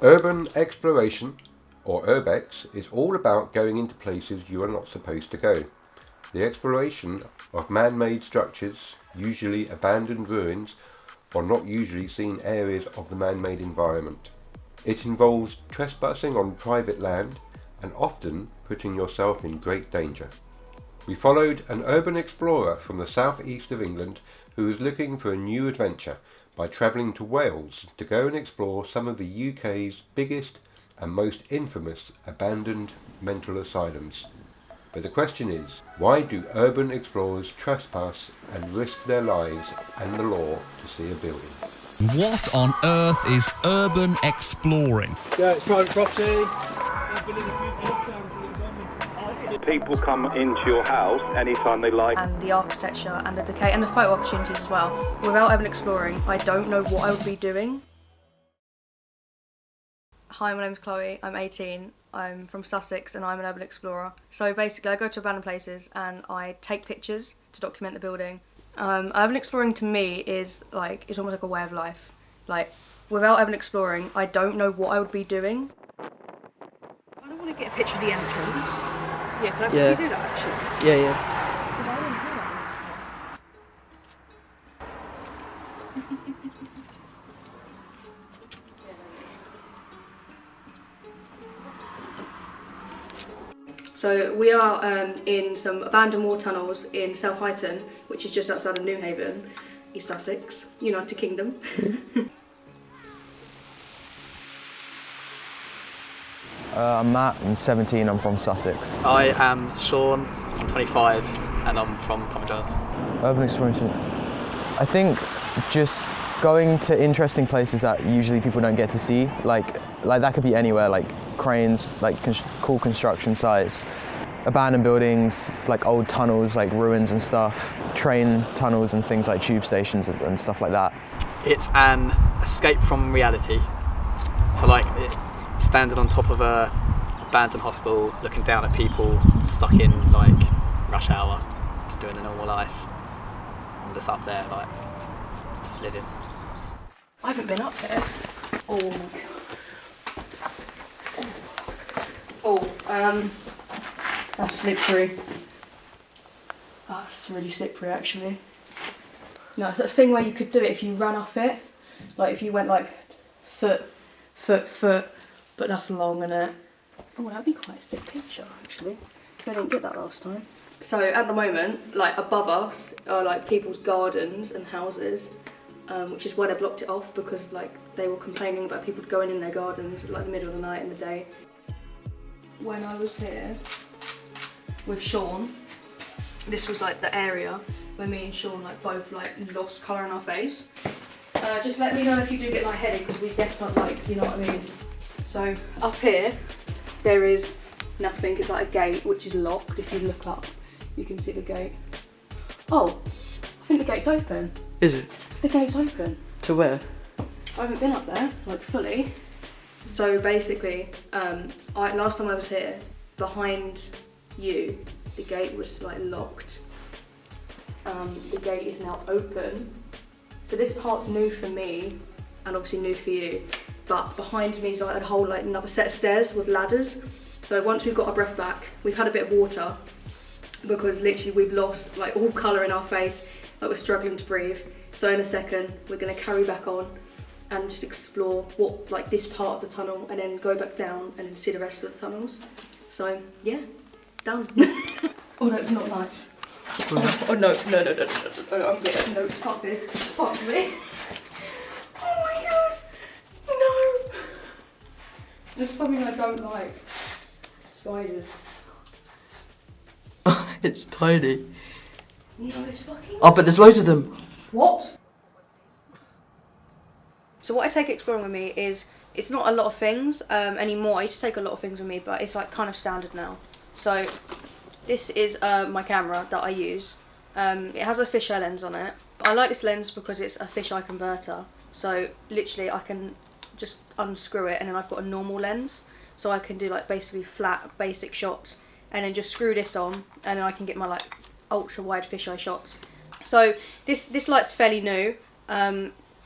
Urban exploration, or urbex, is all about going into places you are not supposed to go. The exploration of man-made structures, usually abandoned ruins, or not usually seen areas of the man-made environment. It involves trespassing on private land and often putting yourself in great danger. We followed an urban explorer from the southeast of England who was looking for a new adventure by travelling to Wales to go and explore some of the UK's biggest and most infamous abandoned mental asylums. But the question is, why do urban explorers trespass and risk their lives and the law to see a building? What on earth is urban exploring? Yeah, it's private property. People come into your house anytime they like. And the architecture and the decay and the photo opportunities as well. Without urban exploring, I don't know what I would be doing. Hi, my name's Chloe, I'm 18, I'm from Sussex and I'm an urban explorer. So basically I go to abandoned places and I take pictures to document the building. Urban exploring to me is it's almost like a way of life. Like, without urban exploring, I don't know what I would be doing. I don't want to get a picture of the entrance. Yeah, can you do that actually? Yeah. So we are in some abandoned war tunnels in South Highton, which is just outside of Newhaven, East Sussex, United Kingdom. I'm Matt, I'm 17, I'm from Sussex. I am Sean, I'm 25 and I'm from Tom Jones. Urban exploring, I think just going to interesting places that usually people don't get to see, like that could be anywhere, like cranes, like cool construction sites, abandoned buildings, like old tunnels, like ruins and stuff, train tunnels and things like tube stations and stuff like that. It's an escape from reality. So standing on top of a abandoned hospital, looking down at people stuck in rush hour, just doing a normal life. I'm just up there just living. I haven't been up there. Oh my god. That's slippery. That's really slippery actually. No, it's a thing where you could do it if you ran up it. Like if you went foot, but that's long and oh, that'd be quite a sick picture actually. I didn't get that last time. So at the moment, above us are people's gardens and houses, which is why they blocked it off because they were complaining about people going in their gardens at the middle of the night and the day. When I was here with Sean, this was the area where me and Sean both lost colour in our face. Just let me know if you do get lightheaded because we definitely you know what I mean. So up here there is nothing. It's a gate which is locked. If you look up you can see the gate. Oh, I think the gate's open. Is it? The gate's open. To where? I haven't been up there fully. So basically, last time I was here, behind you, the gate was locked. The gate is now open. So this part's new for me, and obviously new for you. But behind me is a whole another set of stairs with ladders. So once we've got our breath back, we've had a bit of water because literally we've lost all colour in our face, we're struggling to breathe. So in a second, we're gonna carry back on and just explore what this part of the tunnel and then go back down and then see the rest of the tunnels. So yeah, done. Oh no, it's not nice. Oh no, I'm getting no, fuck this, fuck me. Oh my god, no. There's something I don't like. Spiders. It's tiny. No, it's fucking... Oh, but there's loads of them. What? So what I take exploring with me is, it's not a lot of things anymore. I used to take a lot of things with me, but it's kind of standard now. So this is my camera that I use. It has a fisheye lens on it. I like this lens because it's a fisheye converter. So literally I can just unscrew it and then I've got a normal lens. So I can do basically flat basic shots and then just screw this on and then I can get my ultra wide fisheye shots. So this light's fairly new.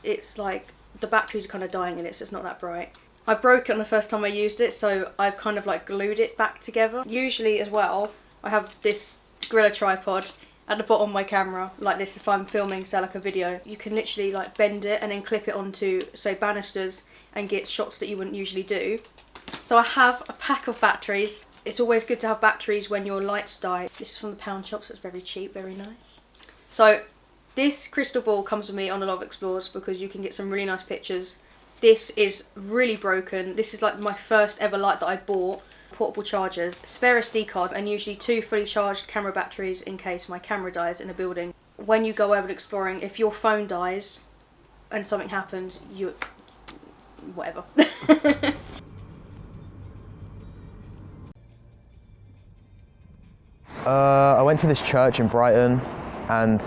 It's the batteries are kind of dying in it, so it's not that bright. I broke it on the first time I used it, so I've kind of like glued it back together. Usually as well, I have this Gorilla tripod at the bottom of my camera, like this if I'm filming, say like a video. You can literally like bend it and then clip it onto, say, banisters and get shots that you wouldn't usually do. So I have a pack of batteries. It's always good to have batteries when your lights die. This is from the pound shop, so it's very cheap, very nice. So this crystal ball comes with me on a lot of explores because you can get some really nice pictures. This is really broken. This is like my first ever light that I bought. Portable chargers, spare SD card, and usually 2 fully charged camera batteries in case my camera dies in a building. When you go urban exploring, if your phone dies and something happens, you... whatever. I went to this church in Brighton and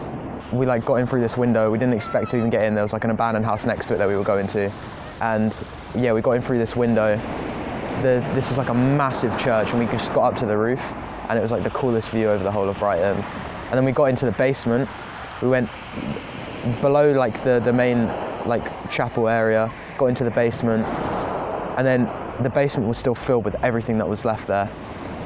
we like got in through this window. We didn't expect to even get in. There was like an abandoned house next to it that we were going to. And yeah, we got in through this window. This was like a massive church and we just got up to the roof and it was like the coolest view over the whole of Brighton. And then we got into the basement. We went below like the main like chapel area, got into the basement, and then the basement was still filled with everything that was left there.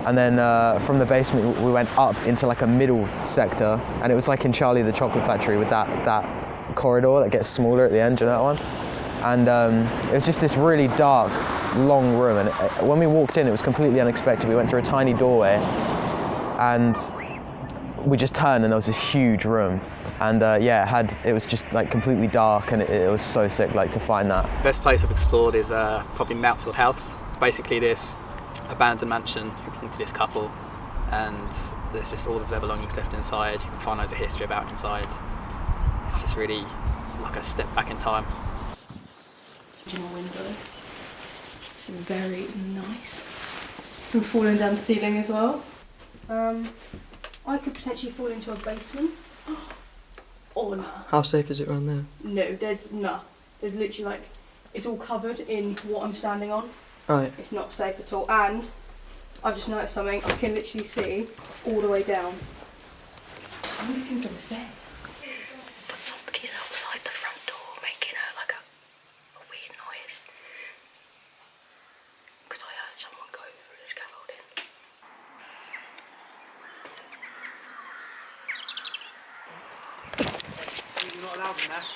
And then from the basement we went up into like a middle sector, and it was like in Charlie the Chocolate Factory with that corridor that gets smaller at the end, you know that one? And it was just this really dark, long room, and when we walked in it was completely unexpected. We went through a tiny doorway and we just turned and there was this huge room, and yeah, it was just like completely dark, and it was so sick like to find that. Best place I've explored is probably Mountfield House. It's basically this abandoned mansion who belonged to this couple, and there's just all of their belongings left inside. You can find loads of history about inside. It's just really like a step back in time. Window. It's very nice. I'm falling down the ceiling as well. I could potentially fall into a basement. Oh no. How safe is it around there? No, there's literally like, it's all covered in what I'm standing on. Right. It's not safe at all, and I've just noticed something. I can literally see all the way down. I'm looking for the stairs. But somebody's outside the front door making a weird noise. Because I heard someone go through the scaffolding. You're not allowed in there.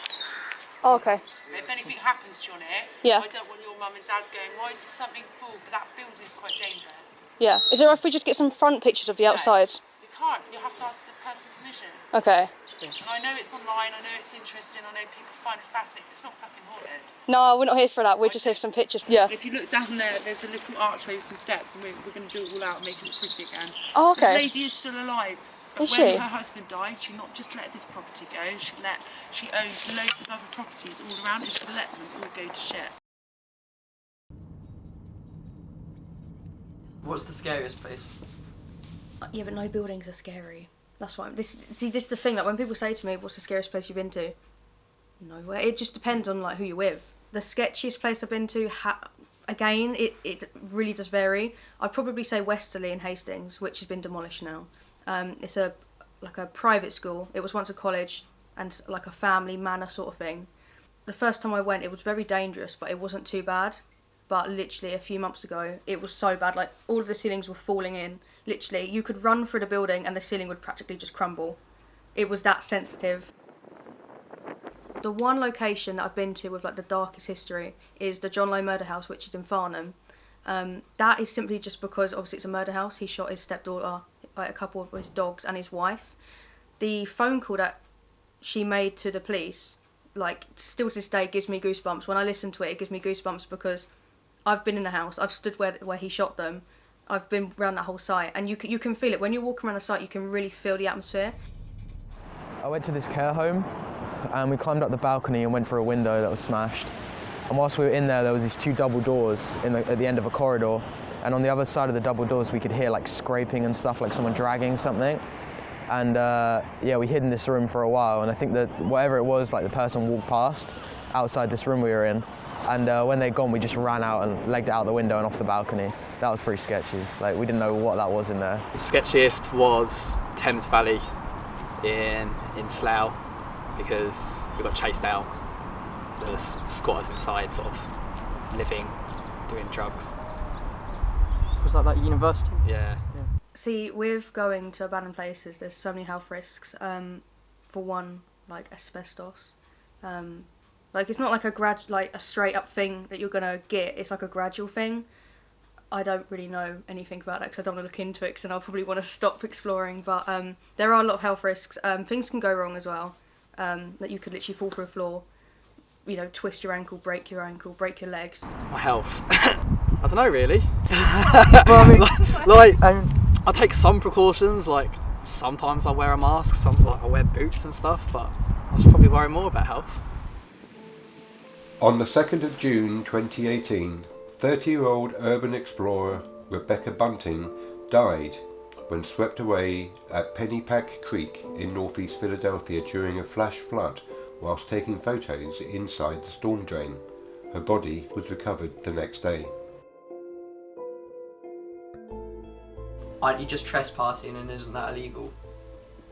Oh, okay. If anything happens to you on it, Yeah. I don't want your mum and dad going, why did something fall? But that building's quite dangerous. Yeah. Is there if we just get some front pictures of the outside? You can't. You have to ask the person permission. Okay. And I know it's online, I know it's interesting, I know people find it fascinating. It's not fucking haunted. No, we're not here for that. We're just here for some pictures. Yeah. If you look down there, there's a little archway with some steps, and we're going to do it all out and make it look pretty again. Oh, okay. The lady is still alive. But Is when she? her husband died, she not just let this property go, she owned loads of other properties all around, and she let them all go to shit. What's the scariest place? Yeah, but no buildings are scary. That's why. This is the thing. Like when people say to me, "What's the scariest place you've been to?" Nowhere. It just depends on like who you're with. The sketchiest place I've been to, again, it really does vary. I'd probably say Westerly in Hastings, which has been demolished now. It's like a private school. It was once a college and like a family manor sort of thing. The first time I went, it was very dangerous, but it wasn't too bad. But literally a few months ago, it was so bad. Like all of the ceilings were falling in. Literally, you could run through the building and the ceiling would practically just crumble. It was that sensitive. The one location that I've been to with like the darkest history is the John Lowe murder house, which is in Farnham. That is simply just because obviously it's a murder house. He shot his stepdaughter, like a couple of his dogs and his wife. The phone call that she made to the police, like still to this day gives me goosebumps. When I listen to it, it gives me goosebumps because I've been in the house, I've stood where he shot them, I've been around that whole site, and you can feel it. When you walk around the site, you can really feel the atmosphere. I went to this care home and we climbed up the balcony and went through a window that was smashed. And whilst we were in there was these 2 double doors at the end of a corridor, and on the other side of the double doors we could hear like scraping and stuff, like someone dragging something. And yeah, we hid in this room for a while, and I think that whatever it was, like the person walked past outside this room we were in, and when they'd gone we just ran out and legged it out the window and off the balcony. That was pretty sketchy. Like we didn't know what that was in there. The sketchiest was Thames Valley in Slough, because we got chased out. There was squatters inside sort of living doing drugs. Was that university? Yeah. See, with going to abandoned places, there's so many health risks. For one, like asbestos. Like it's not like a straight up thing that you're gonna get. It's like a gradual thing. I don't really know anything about that because I don't want to look into it because then I'll probably want to stop exploring. But there are a lot of health risks. Things can go wrong as well. That you could literally fall through a floor, you know, twist your ankle, break your legs. My health. I don't know really. Well, I take some precautions. Like sometimes I wear a mask. I wear boots and stuff. But I should probably worry more about health. On the 2nd of June 2018, 30-year-old urban explorer Rebecca Bunting died when swept away at Pennypack Creek in northeast Philadelphia during a flash flood whilst taking photos inside the storm drain. Her body was recovered the next day. Aren't you just trespassing and isn't that illegal?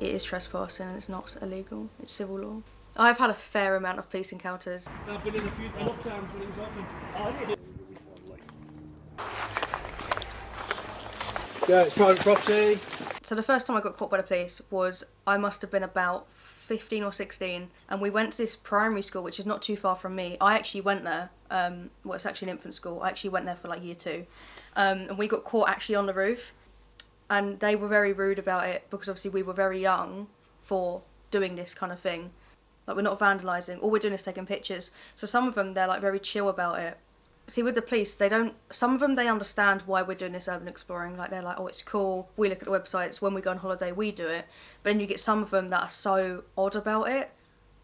It is trespassing and it's not illegal. It's civil law. I've had a fair amount of police encounters. I've been in enough times when it was open. Yeah, it's private property. So the first time I got caught by the police was, I must have been about 15 or 16, and we went to this primary school which is not too far from me. I actually went there, well it's actually an infant school, I actually went there for like year 2, and we got caught actually on the roof, and they were very rude about it because obviously we were very young for doing this kind of thing. Like we're not vandalising, all we're doing is taking pictures. So some of them, they're like very chill about it. See, with the police, some of them, they understand why we're doing this urban exploring. Like, they're like, oh, it's cool, we look at the websites, when we go on holiday, we do it. But then you get some of them that are so odd about it.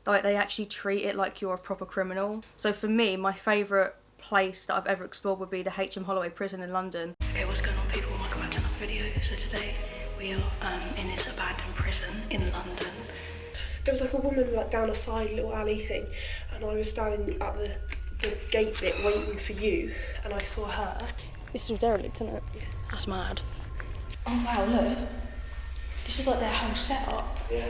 Like, they actually treat it like you're a proper criminal. So for me, my favourite place that I've ever explored would be the H.M. Holloway prison in London. Okay, what's going on, people? Welcome back to another video. So today, we are in this abandoned prison in London. There was like a woman like down a side little alley thing, and I was standing at the gate bit waiting for you, and I saw her. This is derelict, isn't it? Yeah. That's mad. Oh wow, look. This is like their whole setup. Yeah.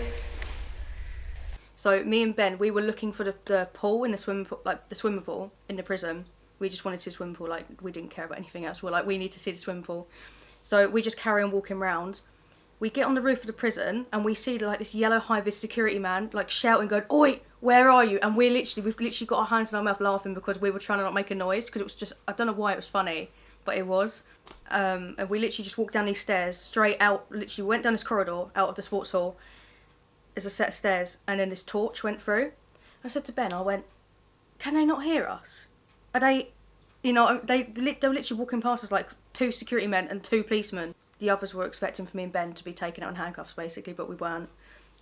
So me and Ben, we were looking for the pool in the swimming pool, like the swimming pool in the prison. We just wanted to see the swimming pool, like we didn't care about anything else. We're like, we need to see the swimming pool. So we just carry on walking around. We get on the roof of the prison and we see like this yellow high-vis security man like shouting, going, "Oi, where are you?" And we've literally got our hands in our mouth laughing because we were trying to not make a noise because it was just, I don't know why it was funny, but it was. And we literally just walked down these stairs straight out, literally went down this corridor out of the sports hall. There's a set of stairs and then this torch went through. I said to Ben, I went, can they not hear us? Are they, you know, they were literally walking past us like 2 security men and 2 policemen. The others were expecting for me and Ben to be taken out in handcuffs, basically, but we weren't.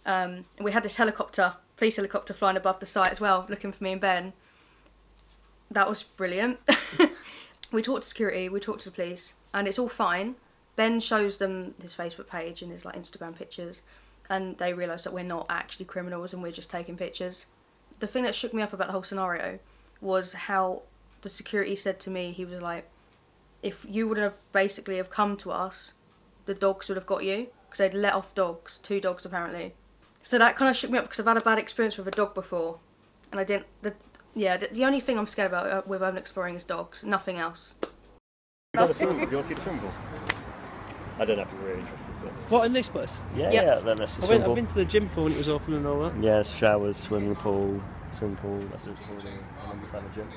And we had this police helicopter flying above the site as well, looking for me and Ben. That was brilliant. We talked to security, we talked to the police, and it's all fine. Ben shows them his Facebook page and his like Instagram pictures, and they realise that we're not actually criminals and we're just taking pictures. The thing that shook me up about the whole scenario was how the security said to me, he was like, if you would have basically have come to us, the dogs would have got you, because they'd let off dogs, 2 dogs apparently. So that kind of shook me up because I've had a bad experience with a dog before, and I didn't. The only thing I'm scared about with urban exploring is dogs, nothing else. Do you want to see the swimming pool? I don't know if you're really interested. But... What, in this place? Yeah, Yep. yeah. Then that's the swimming pool. I've been to the gym before when it was open and all that. Yeah, showers, swimming pool. That's the pool, and then we found the gym.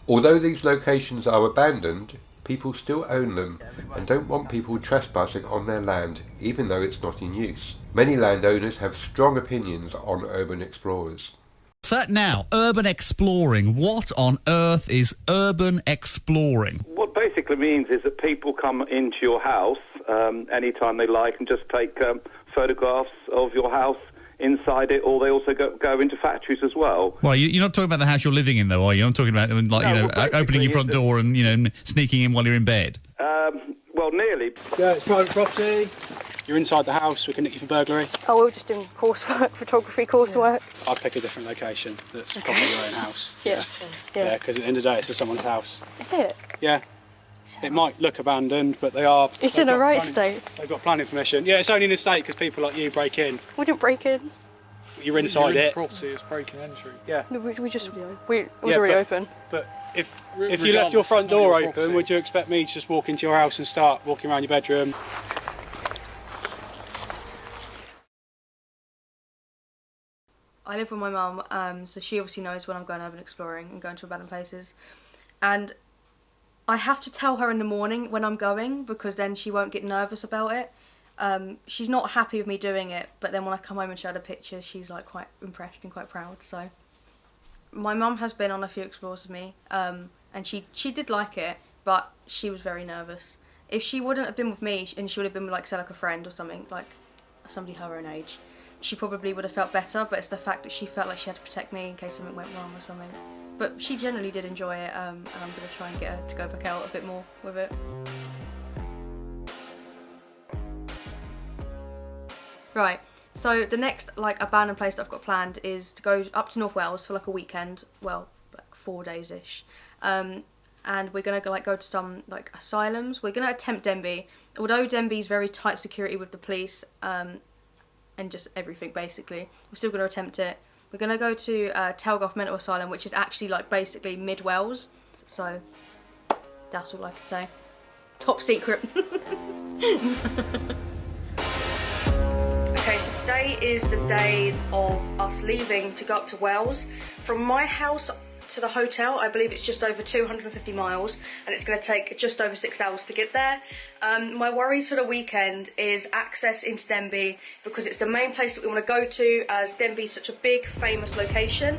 Although these locations are abandoned, people still own them and don't want people trespassing on their land, even though it's not in use. Many landowners have strong opinions on urban explorers. So now, urban exploring. What on earth is urban exploring? What basically means is that people come into your house anytime they like and just take photographs of your house inside it, or they also go into factories as well. Well, you're not talking about the house you're living in, though, are you? I'm talking about opening your front door and sneaking in while you're in bed. Well, nearly. Yeah, it's private property. You're inside the house. We can nick you for burglary. Oh, we were just doing coursework, photography coursework. I'd pick a different location that's probably your own house. Yeah. Yeah, because at the end of the day, it's someone's house. Is it? Yeah. It might look abandoned, but they are... It's in the right state. They've got planning permission. Yeah, it's only in the state because people like you break in. We didn't break in. you're inside it. Property, it's breaking entry. Yeah. No, we just it was Yeah, already but- open. But if you left your front door open, would you expect me to just walk into your house and start walking around your bedroom? I live with my mum, so she obviously knows when I'm going urban exploring and going to abandoned places. And I have to tell her in the morning when I'm going, because then she won't get nervous about it. She's not happy with me doing it, but then when I come home and show her the pictures, she's like quite impressed and quite proud. So my mum has been on a few explores with me, and she did like it, but she was very nervous. If she wouldn't have been with me and she would have been with, like, say, like a friend or something, like somebody her own age, she probably would have felt better, but it's the fact that she felt like she had to protect me in case something went wrong or something. But she generally did enjoy it, and I'm going to try and get her to go back out a bit more with it. Right, so the next like abandoned place that I've got planned is to go up to North Wales for like a weekend, well, like 4 days-ish. And we're going to go to some like asylums. We're going to attempt Denbigh, although Denbigh's very tight security with the police, and just everything basically. We're still going to attempt it. We're going to go to Telgoff Mental Asylum, which is actually like basically mid-Wales. So that's all I can say. Top secret. Okay, so today is the day of us leaving to go up to Wales. From my house to the hotel, I believe it's just over 250 miles, and it's going to take just over 6 hours to get there. My worries for the weekend is access into Denbigh, because it's the main place that we want to go to, as Denbigh is such a big, famous location.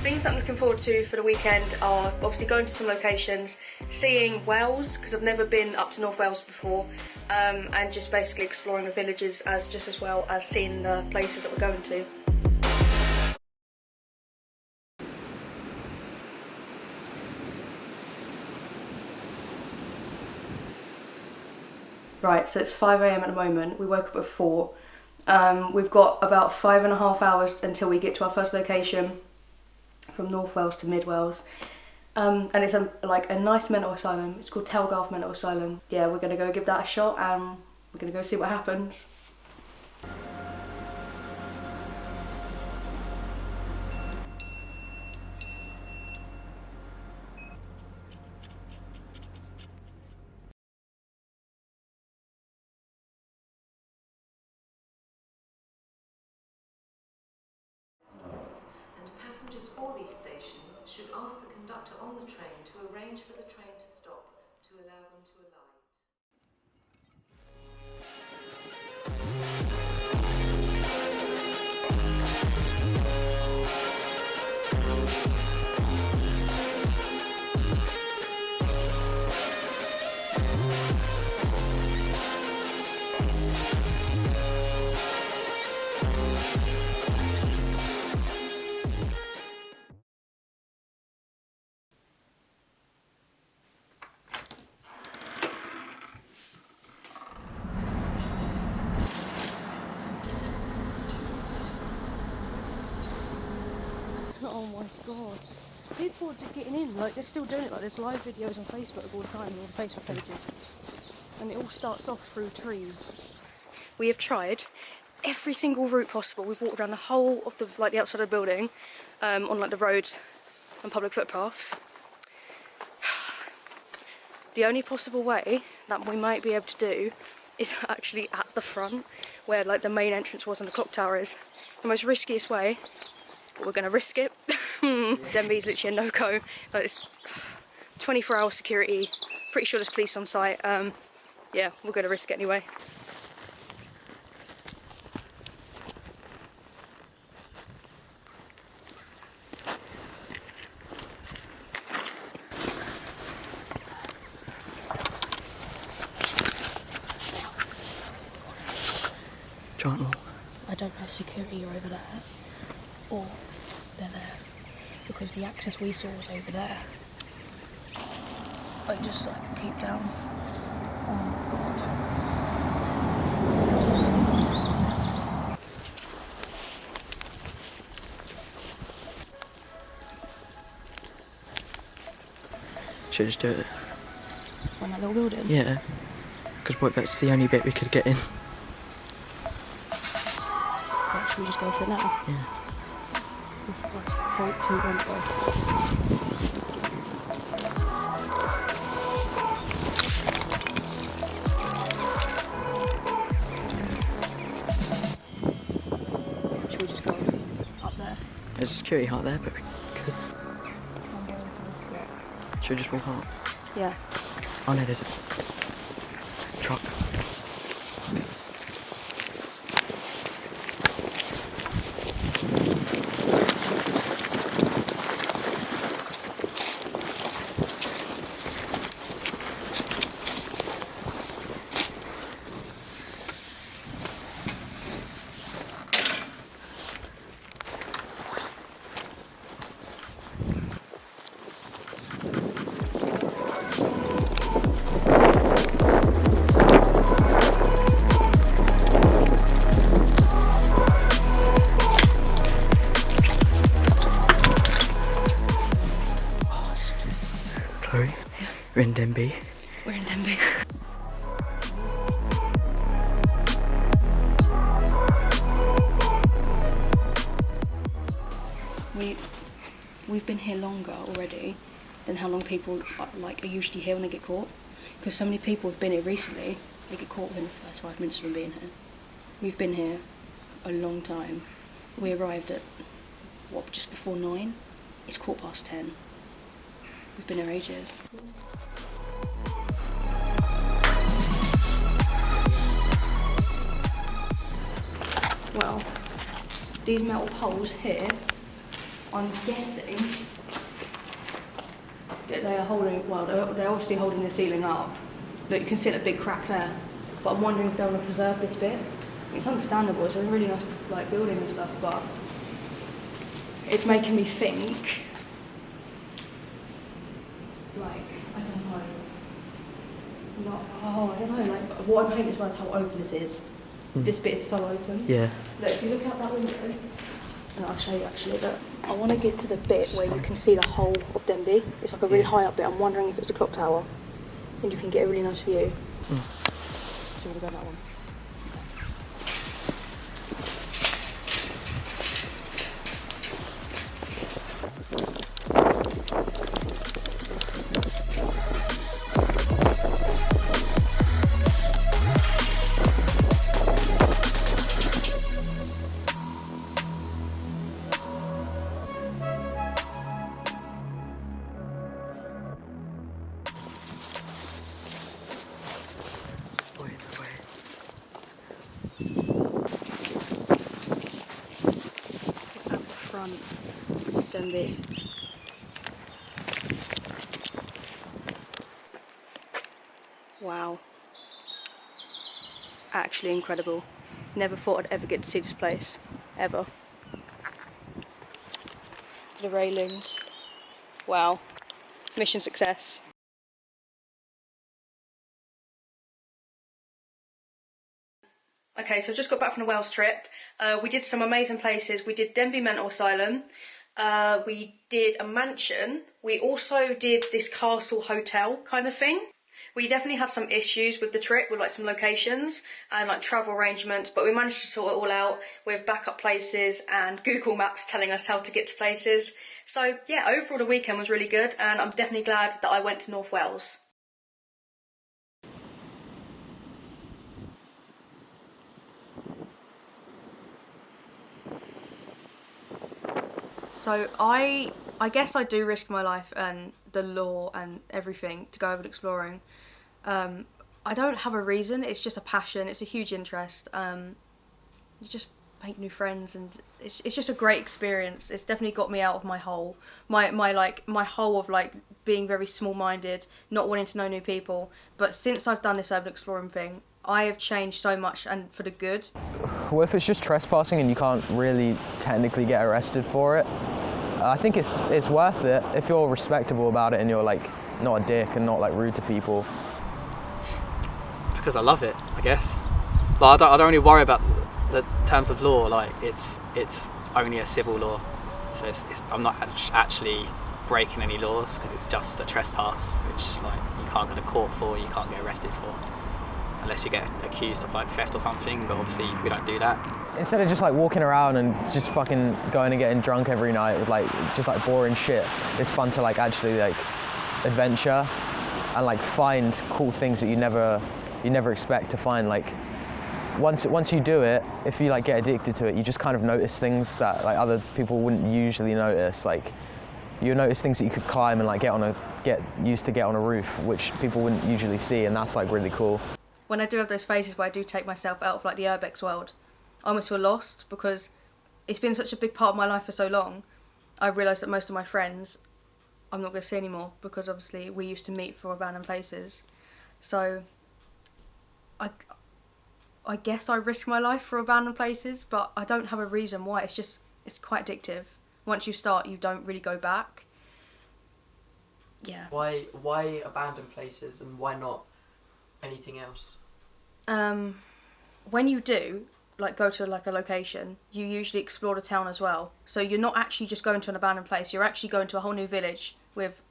Things that I'm looking forward to for the weekend are obviously going to some locations, seeing Wales, because I've never been up to North Wales before, and just basically exploring the villages just as well as seeing the places that we're going to. Right, so it's 5 AM at the moment. We woke up at 4. We've got about 5.5 hours until we get to our first location, from North Wales to Mid Wales. And it's like a nice mental asylum. It's called Telgoff Mental Asylum. Yeah, we're gonna go give that a shot, and we're gonna go see what happens. And passengers for these stations should ask the conductor on the train to arrange for the train to stop to allow them to alight. Oh my god. People are just getting in, like they're still doing it, like there's live videos on Facebook all the time, all the Facebook pages. And it all starts off through trees. We have tried every single route possible. We've walked around the whole of the outside of the building, on like the roads and public footpaths. The only possible way that we might be able to do is actually at the front, where like the main entrance was and the clock tower is. The most riskiest way, but we're going to risk it. Denbigh's literally a no-go. Like, it's 24-hour security. Pretty sure there's police on site. Yeah, we're going to risk it anyway. Giant. I don't know if security are over there or they're there, because the access we saw was over there. I just keep down. Oh god. Should I just do it? On that little building? Yeah. Because what, that's the only bit we could get in. What, should we just go for it now? Yeah. 3, 2, 1, go. Should we just go up there? There's a security hut there, but we could. Should we just walk up? Yeah. Oh no, there's a truck. Chloe, we're in Denby. We're in Denby. We've been here longer already than how long people are usually here when they get caught. Because so many people have been here recently, they get caught within the first 5 minutes of them being here. We've been here a long time. We arrived at, just before 9? It's 10:15. We've been here ages. Well, these metal poles here, I'm guessing that they are holding, well, they're obviously holding the ceiling up. Look, you can see that big crack there. But I'm wondering if they want to preserve this bit. It's understandable, it's a really nice building and stuff, but it's making me think, I don't know, what I'm hoping is how open this is. This bit is so open. Yeah. Look, if you look out that window, and I'll show you actually, but I want to get to the bit where you can see the whole of Denby. It's like a really high up bit. I'm wondering if it's the clock tower, and you can get a really nice view. So you want to go that one? Denby. Wow. Actually incredible. Never thought I'd ever get to see this place. Ever. The railings. Wow. Mission success. Okay, so I've just got back from the Wales trip. We did some amazing places. We did Denby Mental Asylum. We did a mansion. We also did this castle hotel kind of thing. We definitely had some issues with the trip, with some locations and travel arrangements, but we managed to sort it all out with backup places and Google Maps telling us how to get to places. So yeah, overall the weekend was really good, and I'm definitely glad that I went to North Wales. So I guess I do risk my life and the law and everything to go over exploring. I don't have a reason, it's just a passion, it's a huge interest. You just make new friends, and it's just a great experience. It's definitely got me out of my hole. My hole of being very small-minded, not wanting to know new people. But since I've done this urban exploring thing, I have changed so much, and for the good. Well, if it's just trespassing and you can't really technically get arrested for it, I think it's worth it if you're respectable about it and you're not a dick and not rude to people. Because I love it, I guess. I don't really worry about the terms of law. It's only a civil law, so I'm not actually breaking any laws, because it's just a trespass, which you can't go to court for, you can't get arrested for, unless you get accused of theft or something. But obviously we don't do that. instead of just like walking around and just fucking going and getting drunk every night with like just like boring shit, it's fun to like actually like adventure and like find cool things that you never expect to find. Like once you do it, if you like get addicted to it, you just kind of notice things that like other people wouldn't usually notice. Like you notice things that you could climb and like get used to get on a roof, which people wouldn't usually see, and that's like really cool. When I do have those phases where I do take myself out of like the urbex world, I almost feel lost because it's been such a big part of my life for so long. I realised that most of my friends I'm not going to see anymore because obviously we used to meet for abandoned places. So I guess I risk my life for abandoned places, but I don't have a reason why. It's quite addictive. Once you start, you don't really go back. Yeah. Why abandoned places and why not anything else? When you do like go to like a location, you usually explore the town as well. So you're not actually just going to an abandoned place. You're actually going to a whole new village with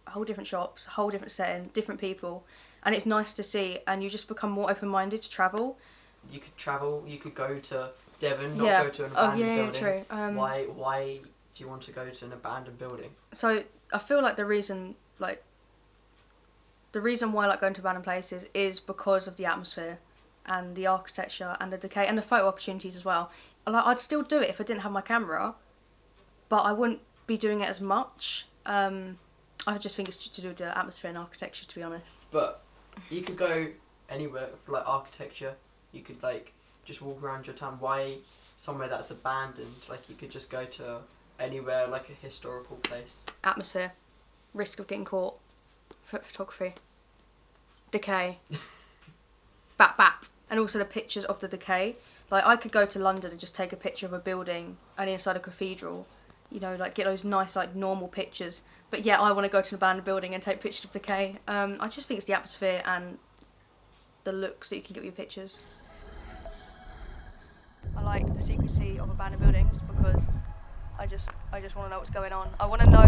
a whole different shops, a whole different setting, different people, and it's nice to see. And you just become more open-minded to travel. You could travel. You could go to Devon, not go to an abandoned building. True. Why do you want to go to an abandoned building? So I feel like the reason why I like going to abandoned places is because of the atmosphere and the architecture and the decay and the photo opportunities as well. Like I'd still do it if I didn't have my camera, but I wouldn't be doing it as much. I just think it's to do with the atmosphere and architecture, to be honest. But you could go anywhere for like architecture. You could like just walk around your town. Why somewhere that's abandoned? Like you could just go to anywhere, like a historical place. Atmosphere, risk of getting caught, photography, decay, bap, and also the pictures of the decay. Like I could go to London and just take a picture of a building and inside a cathedral, you know, like get those nice like normal pictures. But yeah, I want to go to an abandoned building and take pictures of decay. I just think it's the atmosphere and the looks that you can get with your pictures. I like the secrecy of abandoned buildings because I just want to know what's going on. I want to know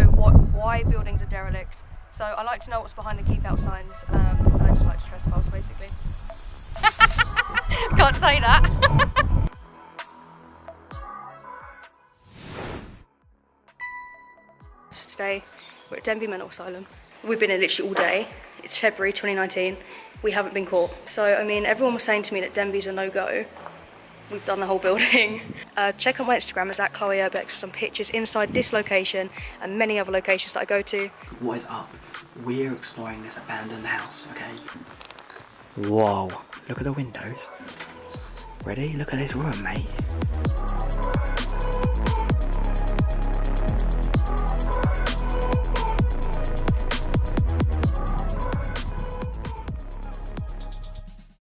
why buildings are derelict. So I like to know what's behind the keep out signs. I just like to trespass basically. Can't say that. So today we're at Denby Mental Asylum. We've been here literally all day. It's February 2019. We haven't been caught. So I mean, everyone was saying to me that Denby's a no-go. We've done the whole building. Check out my Instagram, it's @ChloeUrbex, for some pictures inside this location and many other locations that I go to. What is up? We're exploring this abandoned house, okay? Whoa, look at the windows. Ready? Look at this room, mate.